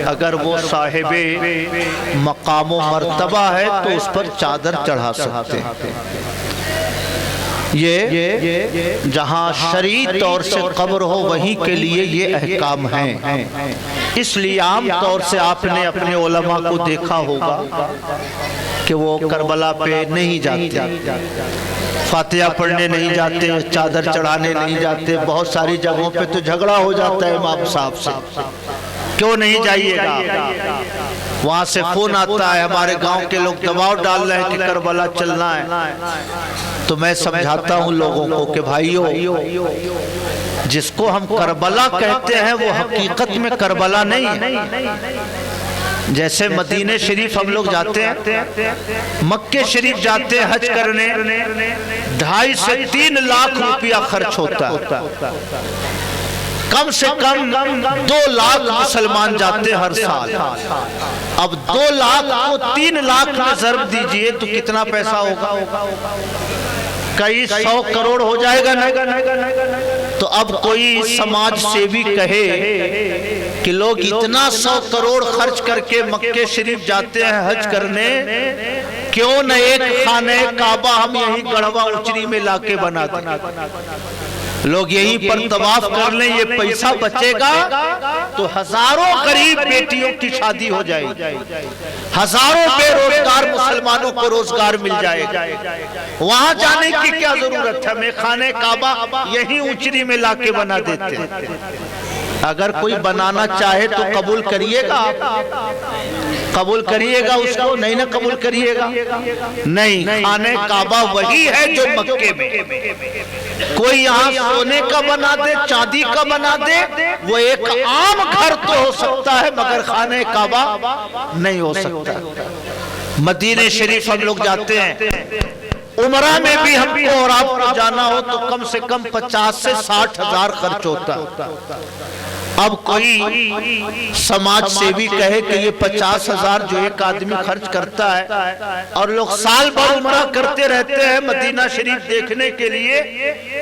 اگر وہ صاحب مقام و مرتبہ ہے تو اس پر چادر چڑھا سکتے ہیں۔ یہ جہاں شرعی طور سے قبر ہو وہیں کے لیے یہ احکام ہیں۔ اس لیے عام طور سے آپ نے اپنے علماء کو دیکھا ہوگا کہ وہ کربلا پہ نہیں جاتے، فاتحہ پڑھنے نہیں جاتے، چادر چڑھانے نہیں جاتے۔ بہت ساری جگہوں پہ تو جھگڑا ہو جاتا ہے امام صاحب سے، کیوں نہیں جائیے گا؟ وہاں سے فون آتا ہے، ہمارے گاؤں کے لوگ دباؤ ڈال رہے ہیں کہ کربلا چلنا ہے۔ تو میں سمجھاتا ہوں لوگوں کو کہ بھائیو، جس کو ہم کربلا کہتے ہیں وہ حقیقت میں کربلا نہیں ہے۔ جیسے مدینہ شریف ہم لوگ جاتے ہیں، مکہ شریف جاتے ہیں حج کرنے، 2.5 سے 3 لاکھ روپیہ خرچ ہوتا ہے۔ کم سے کم 2 لاکھ مسلمان جاتے ہر سال۔ اب 2 لاکھ کو 3 لاکھ میں ضرب دیجئے تو کتنا پیسہ ہوگا؟ کئی 100 کروڑ ہو جائے گا نہیں؟ تو اب کوئی سماج سیوی کہے کہ لوگ اتنا 100 کروڑ خرچ کر کے مکہ شریف جاتے ہیں حج کرنے، کیوں نہ ایک خانہ کعبہ ہم یہیں گڑھوا اچری میں لا کے بنا دیں؟ لوگ یہیں پر طواف کر لیں، یہ پیسہ بچے گا تو ہزاروں غریب بیٹیوں کی شادی ہو جائے گی، ہزاروں بے روزگار مسلمانوں کو روزگار مل جائے گا۔ وہاں جانے کی کیا ضرورت ہے؟ ہمیں خانہ کعبہ یہیں اچری میں لا کے بنا دیتے ہیں۔ اگر کوئی بنانا چاہے تو قبول کریے گا؟ قبول کریے گا اس کو؟ نہیں نہ قبول کریے گا؟ نہیں، خانہ کعبہ وہی ہے جو مکے میں۔ کوئی یہاں سونے کا بنا دے، چاندی کا بنا دے، وہ ایک عام گھر تو ہو سکتا ہے مگر خانہ کعبہ نہیں ہو سکتا۔ مدینہ شریف ہم لوگ جاتے ہیں، عمرہ میں بھی ہم کو اور آپ کو جانا ہو تو کم سے کم 50 سے 60 ہزار خرچ ہوتا ہے۔ اب کوئی سماج سیوی کہے کہ یہ 50 ہزار جو ایک آدمی خرچ کرتا ہے اور لوگ سال بھر عمرہ کرتے رہتے ہیں مدینہ شریف دیکھنے کے لیے،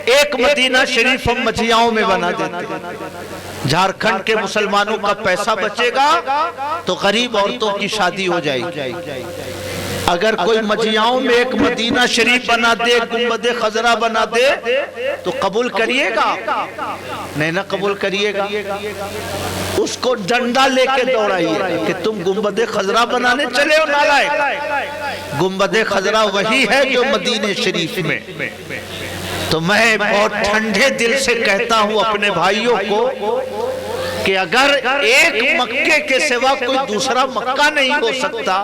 ایک مدینہ شریف ہم مجھیاؤں میں بنا دیتے ہیں، جھارکھنڈ کے مسلمانوں کا پیسہ بچے گا تو غریب عورتوں کی شادی ہو جائے گی۔ اگر کوئی مجھیاؤں میں ایک مدینہ شریف بنا دے، گنبد خضرا بنا دے تو قبول کریے گا؟ نہیں نہ قبول کریے گا۔ اس کو ڈنڈا لے کے دوڑائیے کہ تم گنبد خضرا بنانے چلے ہو نالائق۔ گنبد خضرا وہی ہے جو مدینہ شریف میں۔ تو میں بہت ٹھنڈے دل سے کہتا ہوں اپنے بھائیوں کو کہ اگر ایک مکے کے سوا کوئی دوسرا مکہ نہیں ہو سکتا،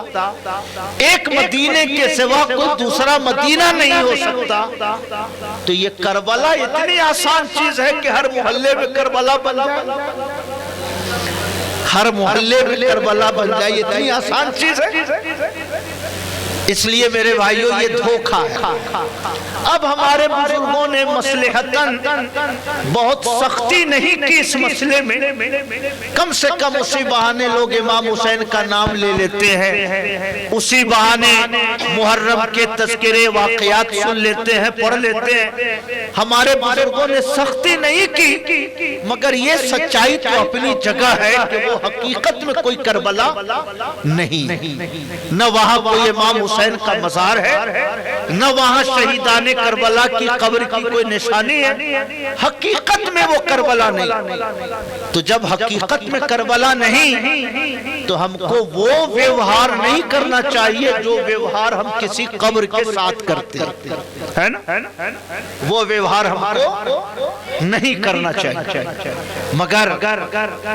ایک مدینے کے سوا کوئی دوسرا مدینہ نہیں ہو سکتا، تو یہ کربلا اتنی آسان چیز ہے کہ ہر محلے میں کربلا بن جائے، ہر محلے میں کربلا بن جائے، اتنی آسان چیز ہے۔ اس لیے میرے بھائیوں یہ دھوکہ ہے۔ اب ہمارے بزرگوں نے مصلحتاً بہت سختی نہیں کی اس مسئلے میں، کم سے کم اسی بہانے لوگ امام حسین کا نام لے لیتے ہیں، اسی بہانے محرم کے تذکرے واقعات سن لیتے ہیں، پڑھ لیتے ہیں۔ ہمارے بزرگوں نے سختی نہیں کی، مگر یہ سچائی تو اپنی جگہ ہے کہ وہ حقیقت میں کوئی کربلا نہیں، نہ وہاں کوئی امام حسین کا مزار ہے، نہ وہاں شہیدان کربلا کی قبر کی کوئی نشانی ہے، حقیقت میں وہ کربلا نہیں۔ تو جب حقیقت میں کربلا نہیں تو ہم کو وہ ویوہار نہیں کرنا چاہیے جو ویوہار ہم کسی قبر کے ساتھ کرتے ہیں نا، وہ ویوہار ہم کو نہیں کرنا چاہیے، مگر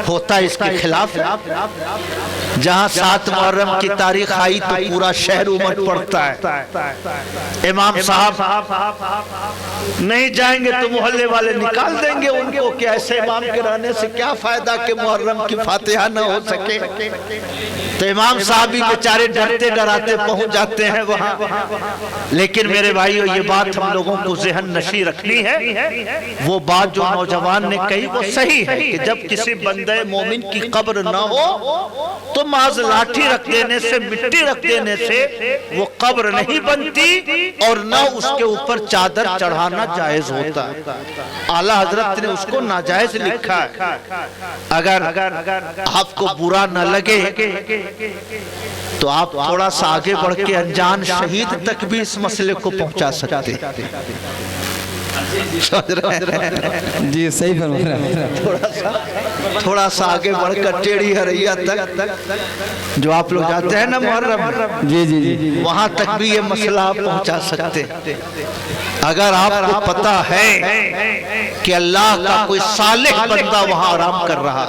ہوتا اس کے خلاف ہے۔ جہاں 7 محرم کی تاریخ آئی تو پورا شہر امت پڑتا ہے، امام صاحب نہیں جائیں گے تو محلے والے نکال دیں گے ان کو کہ ایسے امام کے رہنے سے کیا فائدہ کہ محرم کی فاتحہ نہ ہو سکے۔ تو امام صاحب بھی بیچارے ڈرتے ڈراتے پہنچ جاتے ہیں وہاں۔ لیکن میرے بھائیو یہ بات ہم لوگوں کو ذہن نشی رکھنی ہے، وہ بات جو نوجوان نے کہی وہ صحیح ہے کہ جب کسی بندے مومن کی قبر نہ ہو تو محض لاٹھی رکھ دینے سے، مٹی رکھ دینے سے وہ قبر نہیں بنتی اور نہ اس کے اوپر چادر چڑھانا جائز ہوتا ہے۔ اعلیٰ حضرت نے اس کو ناجائز لکھا ہے۔ اگر آپ کو برا نہ لگے تو آپ تھوڑا سا آگے بڑھ کے انجان شہید تک بھی اس مسئلے کو پہنچا سکتے۔ جی صحیح فرما رہا ہے۔ تھوڑا سا آگے بڑھ کر ٹیڑھی ہریا تک جو آپ لوگ جاتے ہیں نا محرم، جی جی جی وہاں تک بھی یہ مسئلہ آپ پہنچا سکتے۔ اگر آپ کو پتا ہے کہ اللہ کا کوئی صالح بندہ وہاں آرام کر رہا،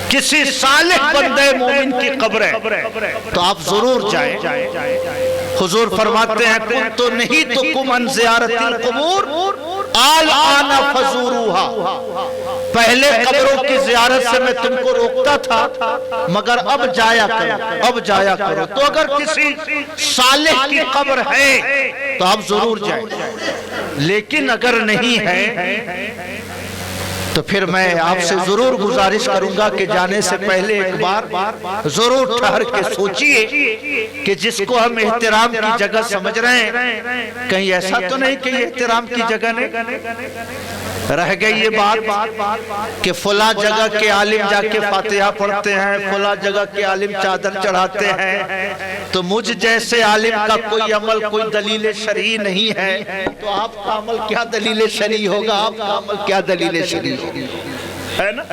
کسی صالح بندے مومن کی قبر ہے، تو آپ ضرور جائیں۔ حضور فرماتے ہیں کنت نہیتکم عن زیارت القبور الآن فزوروها، پہلے قبروں کی زیارت سے میں تم کو روکتا تھا مگر اب جایا کرو، اب جایا کرو۔ تو اگر کسی صالح کی قبر ہے تو آپ ضرور جائیں، لیکن اگر نہیں ہے تو پھر میں آپ سے ضرور گزارش کروں گا کہ جانے سے پہلے ایک بار ضرور ٹھہر کے سوچئے کہ جس کو ہم احترام کی جگہ سمجھ رہے ہیں کہیں ایسا تو نہیں کہ یہ احترام کی جگہ نہیں۔ رہ گئی یہ بات کہ فلاں جگہ کے عالم جا کے فاتحہ پڑھتے ہیں، فلاں جگہ کے عالم چادر چڑھاتے ہیں، تو مجھ جیسے عالم کا کوئی عمل کوئی دلیل شرعی نہیں ہے، تو آپ کا عمل کیا دلیل شرعی ہوگا؟ آپ کا عمل کیا دلیل شرعی ہے نا؟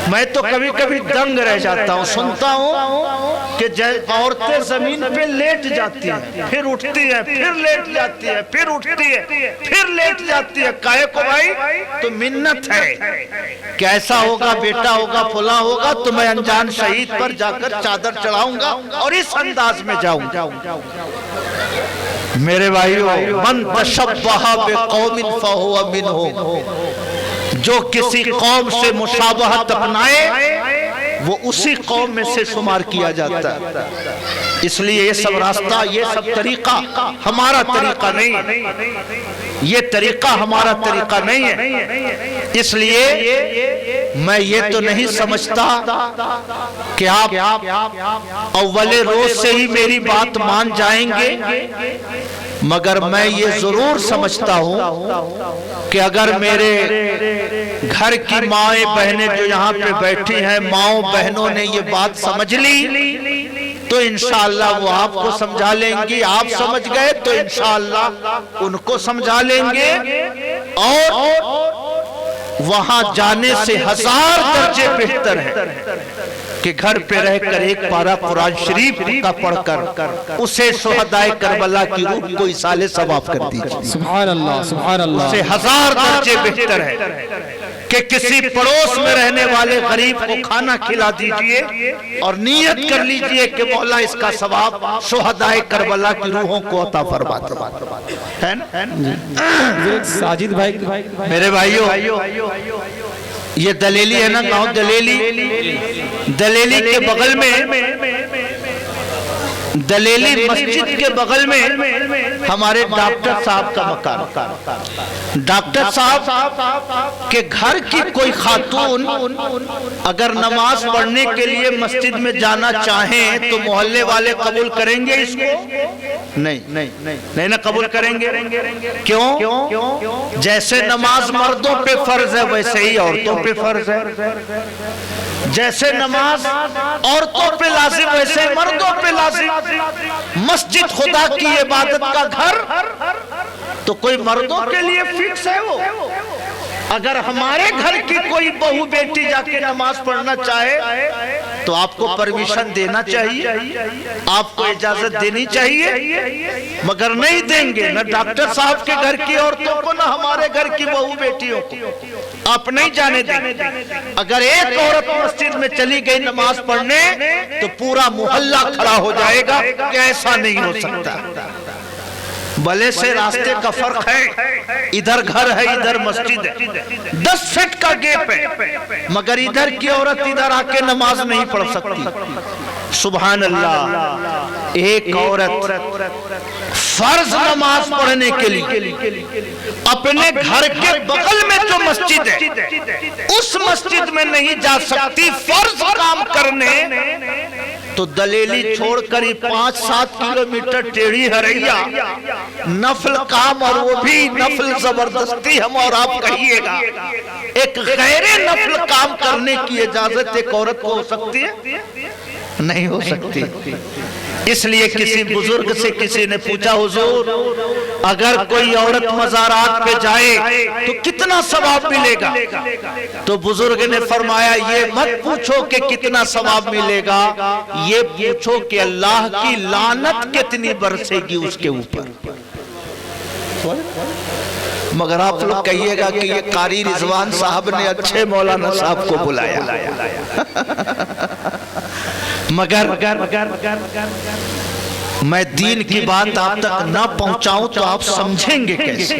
میں تو کبھی کبھی دنگ رہ جاتا ہوں، سنتا ہوں کہ عورتیں زمین پہ لیٹ جاتی ہیں، پھر اٹھتی ہیں، پھر لیٹ جاتی ہیں، پھر اٹھتی ہے، پھر لیٹ جاتی ہے۔ کاہے کو بھائی؟ تو منت ہے کہ ایسا ہوگا، بیٹا ہوگا، فلاں ہوگا تو میں انجان شہید پر جا کر چادر چڑھاؤں گا اور اس انداز میں جاؤں گا۔ میرے بھائیو، من تشبہ بقوم فہو منہم، جو کسی قوم سے مشابہت اپنائے وہ اسی قوم میں سے شمار کیا جاتا ہے۔ اس لیے یہ سب راستہ، یہ سب طریقہ ہمارا طریقہ نہیں ہے، یہ طریقہ ہمارا طریقہ نہیں ہے۔ اس لیے میں یہ تو نہیں سمجھتا کہ آپ اول روز سے ہی میری بات مان جائیں گے، مگر میں یہ ضرور سمجھتا ہوں کہ اگر میرے گھر کی مائیں بہنیں جو یہاں پہ بیٹھی ہیں، ماؤں بہنوں نے یہ بات سمجھ لی تو انشاءاللہ وہ آپ کو سمجھا لیں گی، آپ سمجھ گئے تو انشاءاللہ ان کو سمجھا لیں گے، اور وہاں جانے سے 1000 درجے بہتر ہے کہ گھر پہ رہ کر ایک پارہ قرآن شریف کا پڑھ کر اسے شہدائے کربلا کی روح کو ایصال ثواب کر دیجئے۔ سبحان اللہ سبحان اللہ۔ اسے 1000 درجے بہتر ہے کہ کسی پڑوس میں رہنے والے غریب کو کھانا کھلا دیجئے اور نیت کر لیجئے کہ مولا اس کا ثواب شہدائے کربلا کی روحوں کو عطا فرما دے۔ ہے نا؟ ساجد بھائی، میرے بھائیو، یہ دلیلی ہے نا گاؤں دلیلی، دلیلی کے بغل میں، دلیلی مسجد کے بغل میں ہمارے ڈاکٹر صاحب کا مکان۔ ڈاکٹر صاحب کے گھر کی کوئی خاتون اگر نماز پڑھنے کے لیے مسجد میں جانا چاہیں تو محلے والے قبول کریں گے اس کو؟ نہیں نہ قبول کریں گے۔ کیوں؟ جیسے نماز مردوں پہ فرض ہے ویسے ہی عورتوں پہ فرض ہے، جیسے نماز عورتوں پہ لازم ویسے مردوں پہ لازم۔ مسجد خدا کی عبادت کا گھر تو کوئی مردوں کے لیے فکس ہے وہ؟ اگر ہمارے گھر کی کوئی بہو بیٹی جا کے نماز پڑھنا چاہے تو آپ کو پرمیشن دینا چاہیے، آپ کو اجازت دینی چاہیے، مگر نہیں دیں گے نہ ڈاکٹر صاحب کے گھر کی عورتوں کو نہ ہمارے گھر کی بہو بیٹیوں کو، آپ نہیں جانے دیں گے۔ اگر ایک عورت مسجد میں چلی گئی نماز پڑھنے تو پورا محلہ کھڑا ہو جائے گا کہ ایسا نہیں ہو سکتا۔ بلے سے راستے کا فرق ہے، ادھر گھر ہے ادھر مسجد ہے، 10 فٹ کا گیپ ہے، مگر ادھر کی عورت ادھر آ کے نماز نہیں پڑھ سکتی۔ سبحان اللہ، ایک عورت فرض نماز پڑھنے کے لیے اپنے گھر کے بغل میں جو مسجد ہے اس مسجد میں نہیں جا سکتی، فرض کام کر کرنے تو دلیلی چھوڑ کر ہی 5-7 کلومیٹر ٹیڑھی ہریا نفل کام، اور وہ بھی نفل زبردستی ہم اور آپ کہیے گا، ایک غیر نفل کام کرنے کی اجازت ایک عورت کو ہو سکتی ہے؟ نہیں ہو سکتی۔ اس لیے کسی بزرگ سے کسی نے پوچھا، حضور اگر کوئی عورت مزارات پہ جائے تو کتنا ثواب ملے گا؟ تو بزرگ نے فرمایا یہ مت پوچھو کہ کتنا ثواب ملے گا، یہ پوچھو کہ اللہ کی لعنت کتنی برسے گی اس کے اوپر۔ مگر آپ لوگ کہیے گا کہ یہ قاری رضوان صاحب نے اچھے مولانا صاحب کو بلایا، مگر میں دین کی بات آپ تک نہ پہنچاؤں تو آپ سمجھیں گے کیسے؟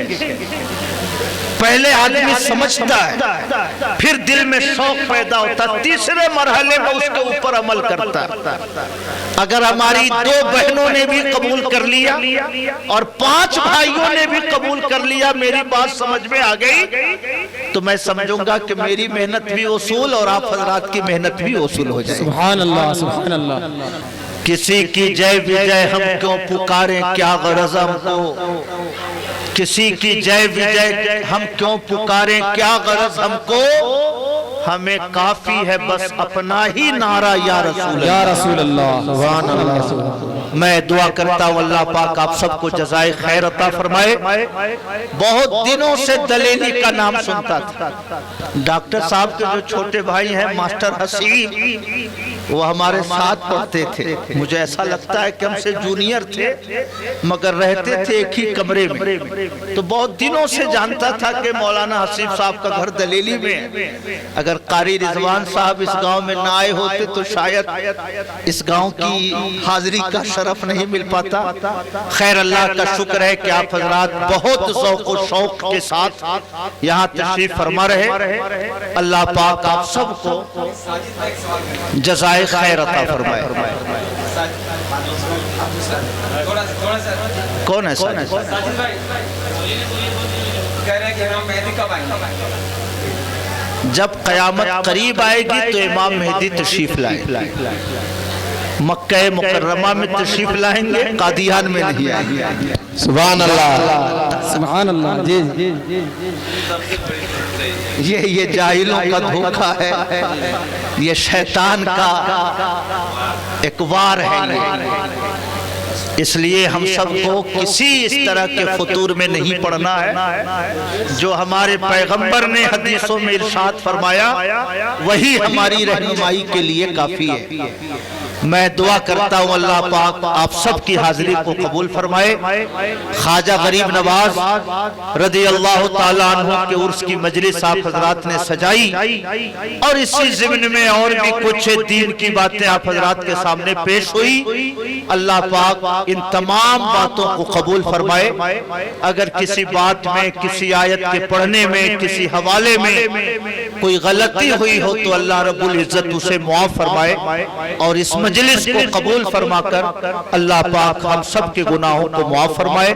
پہلے آدمی سمجھتا ہے، پھر دل میں شوق پیدا ہوتا، تیسرے مرحلے میں اس کے اوپر عمل کرتا۔ اگر ہماری 2 بہنوں نے بھی قبول کر لیا اور 5 بھائیوں نے بھی قبول کر لیا، میری بات سمجھ میں آ گئی، تو میں سمجھوں گا کہ میری محنت بھی وصول اور آپ حضرات کی محنت بھی وصول ہو جائے۔ سبحان اللہ، سبحان اللہ۔ کسی کی جے وجے ہم کیوں پکاریں، کیا غرض ہم کو؟ کسی کی جے وجے ہم کیوں پکاریں، کیا غرض ہم کو؟ ہمیں کافی ہے بس اپنا ہی نعرہ یا رسول اللہ، یا رسول اللہ، سبحان اللہ۔ میں دعا کرتا ہوں اللہ پاک آپ سب کو جزائے خیر عطا فرمائے۔ بہت دنوں سے دلیلی کا نام سنتا تھا۔ ڈاکٹر صاحب کے جو چھوٹے بھائی ہیں ماسٹر حسین، وہ ہمارے ساتھ پڑھتے تھے، مجھے ایسا لگتا ہے کہ ہم سے جونیئر تھے مگر رہتے تھے ایک ہی کمرے میں، تو بہت دنوں سے جانتا تھا کہ مولانا حسیب صاحب کا گھر دلیلی میں ہے۔ اگر قاری رضوان صاحب اس گاؤں میں نہ آئے ہوتے تو شاید اس گاؤں کی حاضری کا شرف نہیں مل پاتا۔ خیر اللہ کا شکر ہے کہ آپ حضرات بہت ذوق و شوق کے ساتھ یہاں تشریف فرما رہے۔ اللہ پاک آپ سب کو جزائے خیر عطا فرمائے۔ کون ہے ساجد؟ جب قیامت قریب آئے گی تو امام مہدی تشریف لائے، مکہ مکرمہ میں تشریف لائیں گے، قادیان میں نہیں آئیں گے۔ سبحان اللہ، سبحان اللہ۔ جی یہ جاہلوں کا دھوکہ ہے، یہ شیطان کا ایک وار ہے۔ اس لیے ہم سب کو کسی اس طرح کے فطور میں نہیں پڑنا ہے۔ جو ہمارے پیغمبر نے حدیثوں میں ارشاد فرمایا وہی ہماری رہنمائی کے لیے کافی ہے۔ میں دعا کرتا ہوں اللہ پاک آپ سب کی حاضری کو قبول فرمائے۔ خواجہ غریب نواز رضی اللہ تعالیٰ عنہ کے عرس کی مجلس آپ حضرات نے سجائی، اور اسی ضمن میں اور بھی کچھ دین کی باتیں آپ حضرات کے سامنے پیش ہوئی۔ اللہ پاک ان تمام باتوں کو قبول فرمائے۔ اگر کسی بات میں، کسی آیت کے پڑھنے میں، کسی حوالے میں کوئی غلطی ہوئی ہو تو اللہ رب العزت اسے معاف فرمائے، اور اس مجلس کو قبول فرما کر اللہ پاک ہم سب کے گناہوں کو معاف فرمائے۔